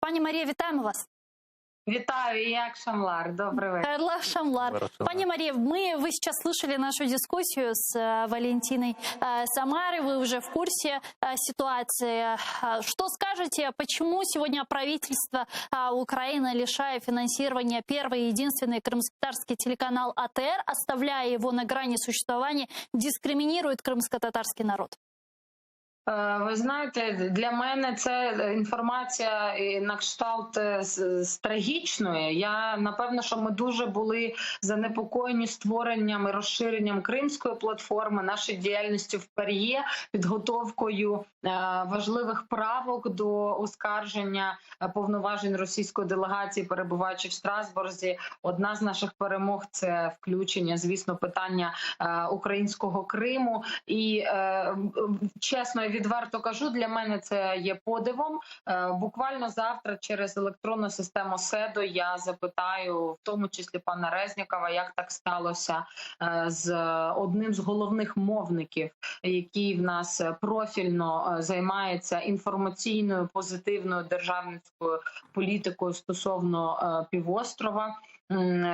Пані Марія, вітаємо вас. Витаю, як Шамлар. Добрый вечер. Карла Шамлар. Пані Мария, вы сейчас слышали нашу дискуссию с Валентиной Самарой, вы уже в курсе ситуации. Что скажете, почему сегодня правительство Украины, лишая финансирования первый и единственный крымско-татарский телеканал АТР, оставляя его на грани существования, дискриминирует крымско-татарский народ? Ви знаєте, для мене це інформація на кшталт трагічної. Напевно, що ми дуже були занепокоєні створенням і розширенням Кримської платформи, нашою діяльністю в ПАРЄ, підготовкою важливих правок до оскарження повноважень російської делегації, перебуваючи в Страсбурзі. Одна з наших перемог – це включення, звісно, питання українського Криму. І, чесно, відверто кажу, для мене це є подивом. Буквально завтра через електронну систему СЕДО я запитаю, в тому числі пана Резнікова, як так сталося з одним з головних мовників, який в нас профільно займається інформаційною, позитивною державницькою політикою стосовно півострова.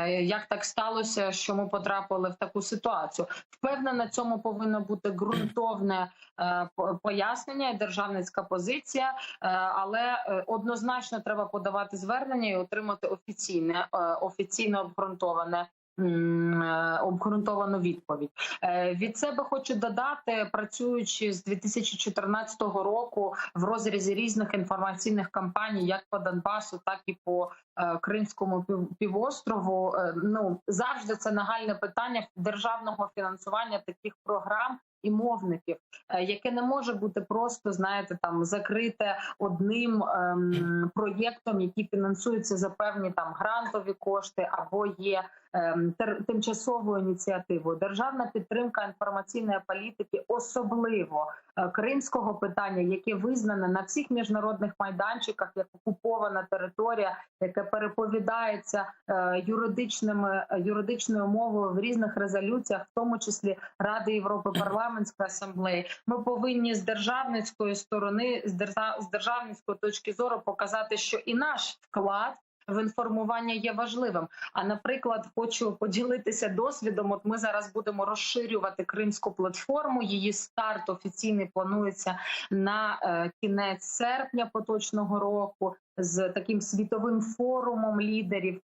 Як так сталося, що ми потрапили в таку ситуацію? Впевнена, цьому повинно бути ґрунтовне пояснення і державницька позиція, але однозначно треба подавати звернення і отримати офіційно обґрунтовану відповідь. Від себе хочу додати, працюючи з 2014 року в розрізі різних інформаційних кампаній, як по Донбасу, так і по Кримському півострову, завжди це нагальне питання державного фінансування таких програм і мовників, яке не може бути просто, знаєте, там закрите одним проєктом, який фінансується за певні там грантові кошти або є тимчасовою ініціативою. Державна підтримка інформаційної політики, особливо кримського питання, яке визнане на всіх міжнародних майданчиках як окупована територія, яке переповідається юридичною мовою в різних резолюціях, в тому числі Ради Європи, Парламентської асамблеї. Ми повинні з державницької сторони, з державницької точки зору показати, що і наш вклад в інформування є важливим. А, наприклад, хочу поділитися досвідом. От ми зараз будемо розширювати Кримську платформу. Її старт офіційний планується на кінець серпня поточного року з таким світовим форумом лідерів.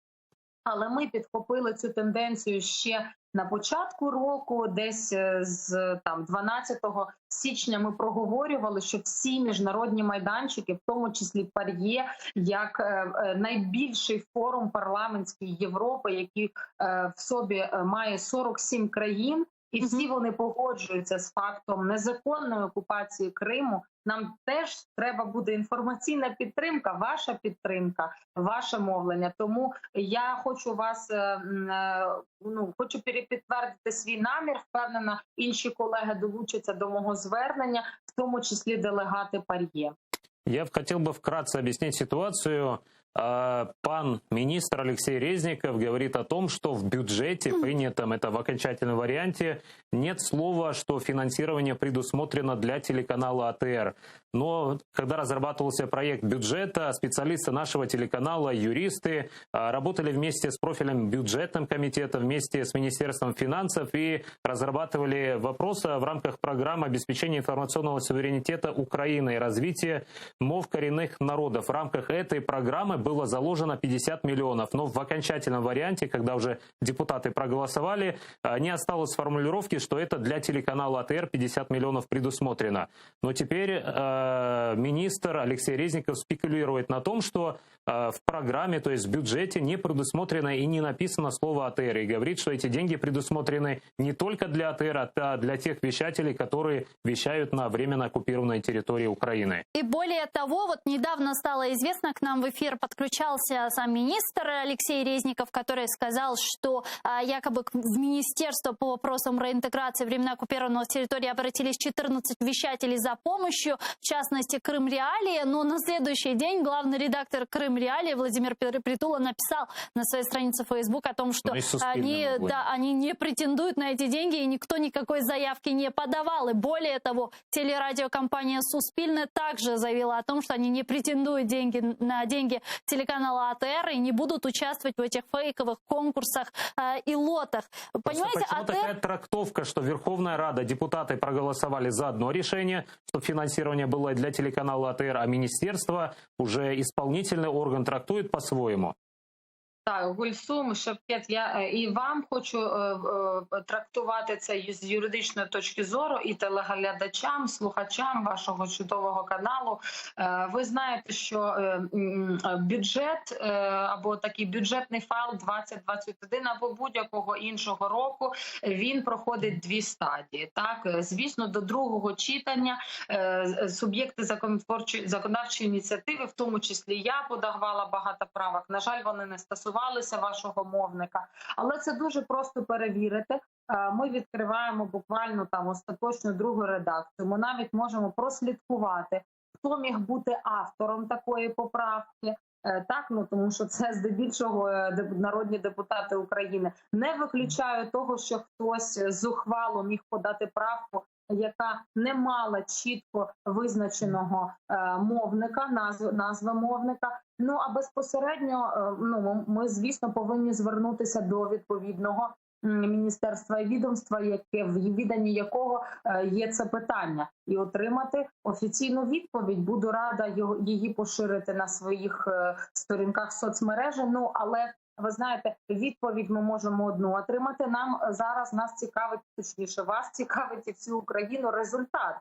Але ми підхопили цю тенденцію ще на початку року, десь з 12 січня ми проговорювали, що всі міжнародні майданчики, в тому числі ПАРЄ, як найбільший форум парламентський Європи, який в собі має 47 країн, і всі вони погоджуються з фактом незаконної окупації Криму. Нам теж треба буде інформаційна підтримка, ваше мовлення. Тому я хочу хочу підтвердити свій намір. Впевнена, інші колеги долучаться до мого звернення, в тому числі делегати ПАРЄ. Я хотел бы вкратце объяснить ситуацию. Пан министр Алексей Резников говорит о том, что в бюджете, принятом это в окончательном варианте, нет слова, что финансирование предусмотрено для телеканала АТР. Но когда разрабатывался проект бюджета, специалисты нашего телеканала, юристы, работали вместе с профильным бюджетным комитетом, вместе с Министерством финансов и разрабатывали вопросы в рамках программы обеспечения информационного суверенитета Украины и развития мов коренных народов. В рамках этой программы было заложено 50 миллионов, но в окончательном варианте, когда уже депутаты проголосовали, не осталось формулировки, что это для телеканала АТР 50 миллионов предусмотрено. Но теперь министр Алексей Резников спекулирует на том, что в программе, то есть в бюджете, не предусмотрено и не написано слово АТР. И говорит, что эти деньги предусмотрены не только для АТР, а для тех вещателей, которые вещают на временно оккупированной территории Украины. И более того, вот недавно стало известно, к нам в эфир подключался сам министр Алексей Резников, который сказал, что якобы в Министерство по вопросам реинтеграции временно оккупированных территорий обратились 14 вещателей за помощью. В частности, Крым Реалии, но на следующий день главный редактор Крым Реалии Владимир Притула написал на своей странице Facebook о том, что они не претендуют на эти деньги, и никто никакой заявки не подавал. И более того, телерадиокомпания «Суспильне» также заявила о том, что они не претендуют на деньги телеканала АТР и не будут участвовать в этих фейковых конкурсах и лотах. Понимаете, почему такая трактовка, что Верховная Рада, депутаты проголосовали за одно решение, чтобы финансирование было для телеканала АТР, а министерство, уже исполнительный орган, трактует по-своему? Так, Гульсум, Шевкет, я і вам хочу трактувати це з юридичної точки зору, і телеглядачам, слухачам вашого чудового каналу. Ви знаєте, що бюджет або такий бюджетний файл 2021 або будь-якого іншого року, він проходить дві стадії. Так, звісно, до другого читання суб'єкти законодавчої ініціативи, в тому числі я подавала багато правок, на жаль, вони не стосувалися вашого мовника, але це дуже просто перевірити. Ми відкриваємо буквально там остаточну другу редакцію. Ми навіть можемо прослідкувати, хто міг бути автором такої поправки. Так, ну тому що це здебільшого народні депутати України. Не виключаю того, що хтось зухвало міг подати правку, яка не мала чітко визначеного мовника, назви мовника. Ну, а безпосередньо, ми, звісно, повинні звернутися до відповідного міністерства і відомства, яке в віданні якого є це питання, і отримати офіційну відповідь. Буду рада її поширити на своїх сторінках соцмережі. Ну, але ви знаєте, відповідь ми можемо одну отримати. Нас цікавить, точніше, вас цікавить і всю Україну результат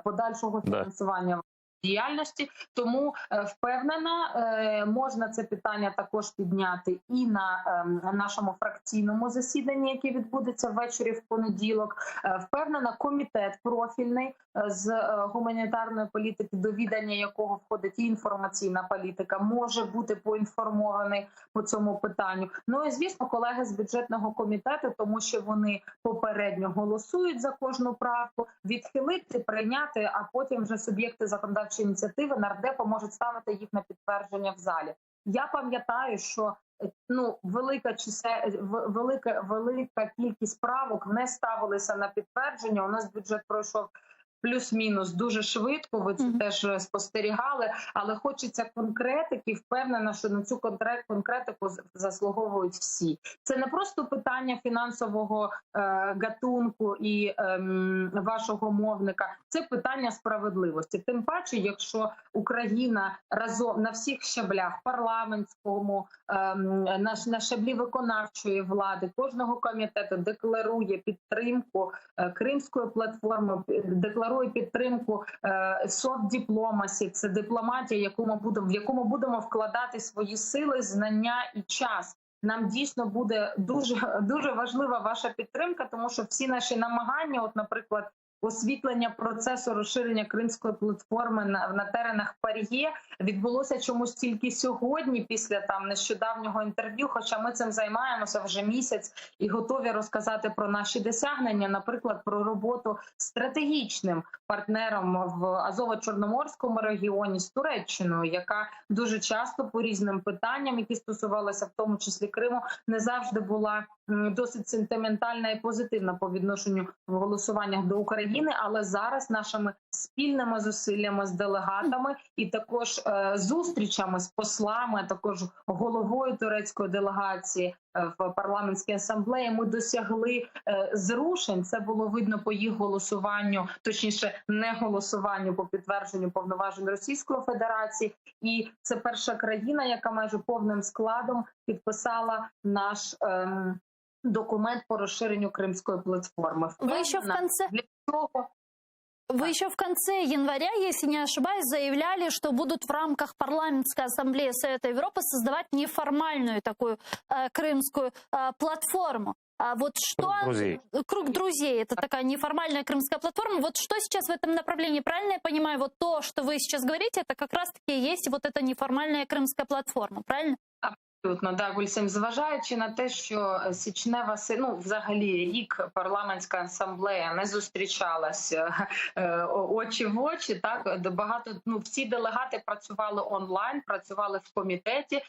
подальшого фінансування діяльності. Тому впевнена, можна це питання також підняти і на нашому фракційному засіданні, яке відбудеться ввечері в понеділок. Впевнена, комітет профільний з гуманітарної політики, до відання якого входить і інформаційна політика, може бути поінформований по цьому питанню. Ну і, звісно, колеги з бюджетного комітету, тому що вони попередньо голосують за кожну правку, відхилити, прийняти, а потім вже суб'єкти законодавчої ініціативи, нардепи можуть ставити їх на підтвердження в залі. Я пам'ятаю, що велика кількість правок не ставилися на підтвердження. У нас бюджет пройшов плюс-мінус дуже швидко, ви це теж спостерігали, але хочеться конкретики, впевнена, що на цю конкретику заслуговують всі. Це не просто питання фінансового гатунку і вашого мовника, це питання справедливості. Тим паче, якщо Україна разом на всіх щаблях, парламентському, на щаблі виконавчої влади, кожного комітету декларує підтримку Кримської платформи, декларує підтримку soft diplomacy, це дипломатія, в яку ми будемо вкладати свої сили, знання і час. Нам дійсно буде дуже важлива ваша підтримка, тому що всі наші намагання, от, наприклад, освітлення процесу розширення Кримської платформи на теренах ПАРЄ відбулося чомусь тільки сьогодні, після нещодавнього інтерв'ю, хоча ми цим займаємося вже місяць і готові розказати про наші досягнення, наприклад, про роботу з стратегічним партнером в Азово-Чорноморському регіоні з Туреччиною, яка дуже часто по різним питанням, які стосувалися в тому числі Криму, не завжди була досить сентиментальна і позитивна по відношенню в голосуваннях до України, але зараз нашими спільними зусиллями з делегатами і також зустрічами з послами, а також головою турецької делегації в парламентській асамблеї ми досягли зрушень. Це було видно по їх голосуванню, точніше не голосуванню по підтвердженню повноважень Російської Федерації. І це перша країна, яка майже повним складом підписала наш документ по розширенню Кримської платформи. Вы еще в конце января, если не ошибаюсь, заявляли, что будут в рамках парламентской ассамблеи Совета Европы создавать неформальную такую крымскую платформу. Вот что... Круг друзей. Это такая неформальная крымская платформа. Вот что сейчас в этом направлении? Правильно я понимаю? Вот то, что вы сейчас говорите, это как раз-таки есть вот эта неформальная крымская платформа. Правильно? Абсолютно, да, Гульсим, зважаючи на те, що січнева взагалі рік парламентська асамблея не зустрічалася очі в очі, так багато всі делегати працювали онлайн, працювали в комітеті.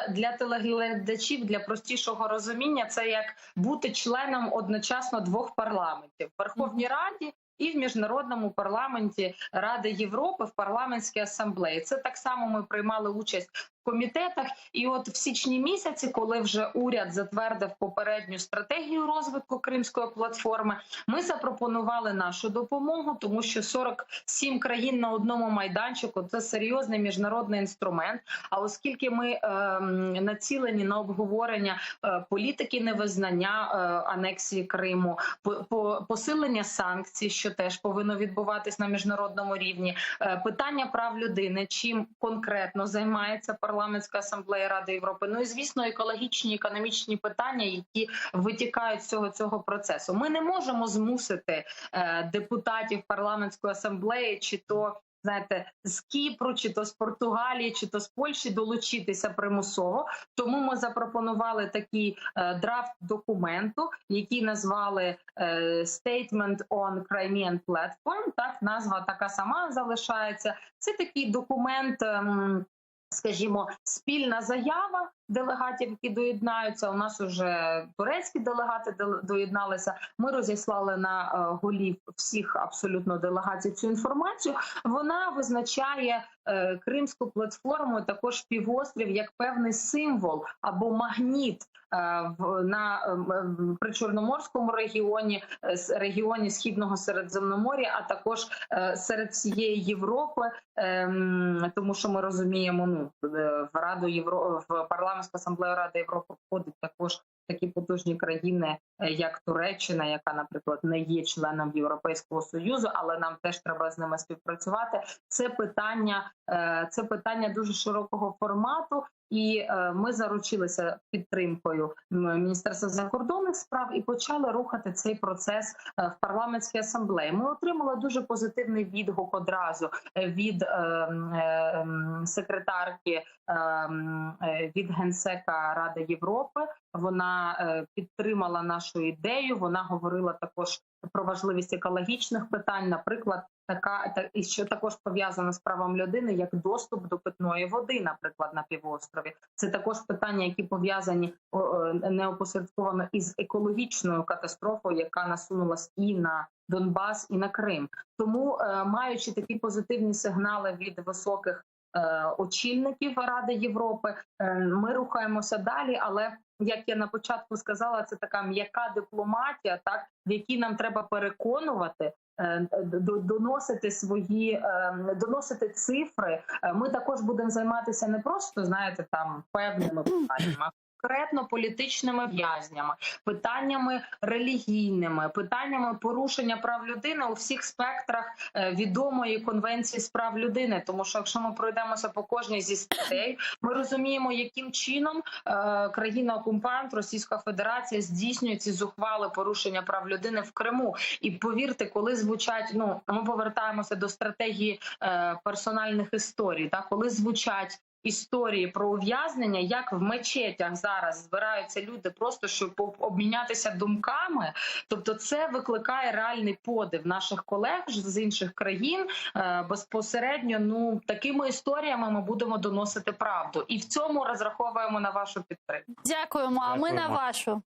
Для телеглядачів, для простішого розуміння, це як бути членом одночасно двох парламентів в Верховній Раді і в міжнародному парламенті Ради Європи, в парламентській асамблеї. Це так само ми приймали участь в комітетах. І от в січні місяці, коли вже уряд затвердив попередню стратегію розвитку Кримської платформи, ми запропонували нашу допомогу, тому що 47 країн на одному майданчику – це серйозний міжнародний інструмент. А оскільки ми націлені на обговорення політики невизнання анексії Криму, посилення санкцій, що теж повинно відбуватись на міжнародному рівні, питання прав людини, чим конкретно займається парламентська асамблея Ради Європи, ну і, звісно, екологічні, економічні питання, які витікають з цього процесу. Ми не можемо змусити депутатів парламентської асамблеї, чи то, знаєте, з Кіпру, чи то з Португалії, чи то з Польщі долучитися примусово. Тому ми запропонували такий драфт документу, який назвали Statement on Crimean Platform. Так, назва така сама залишається. Це такий документ, скажімо, спільна заява делегатів, які доєднаються. У нас уже турецькі делегати доєдналися. Ми розіслали на голів всіх абсолютно делегацій цю інформацію. Вона визначає Кримську платформу, також півострів, як певний символ або магніт при Причорноморському регіоні Східного Середземномор'я, а також серед всієї Європи, тому що ми розуміємо, в парламентську асамблею Ради Європи входять також такі потужні країни, як Туреччина, яка, наприклад, не є членом Європейського Союзу, але нам теж треба з ними співпрацювати. Це питання дуже широкого формату, і ми заручилися підтримкою Міністерства закордонних справ і почали рухати цей процес в парламентській асамблеї. Ми отримали дуже позитивний відгук одразу від секретарки, від Генсека Ради Європи. Вона підтримала нашу ідею, вона говорила також про важливість екологічних питань, наприклад, і що також пов'язано з правом людини, як доступ до питної води, наприклад, на півострові. Це також питання, які пов'язані неопосередковано із екологічною катастрофою, яка насунулась і на Донбас, і на Крим. Тому, маючи такі позитивні сигнали від високих очільників Ради Європи, ми рухаємося далі, але, як я на початку сказала, це така м'яка дипломатія, так, в якій нам треба переконувати, доносити цифри. Ми також будемо займатися не просто, знаєте, там певними питаннями, а конкретно політичними в'язнями, питаннями релігійними, питаннями порушення прав людини у всіх спектрах відомої Конвенції з прав людини. Тому що якщо ми пройдемося по кожній зі статей, ми розуміємо, яким чином країна-окупант, Російська Федерація, здійснює ці зухвали порушення прав людини в Криму. І повірте, коли звучать, ми повертаємося до стратегії персональних історій, так, коли звучать історії про ув'язнення, як в мечетях зараз збираються люди просто, щоб обмінятися думками. Тобто це викликає реальний подив наших колег з інших країн. Безпосередньо, такими історіями ми будемо доносити правду. І в цьому розраховуємо на вашу підтримку. Дякуємо, а ми на вашу.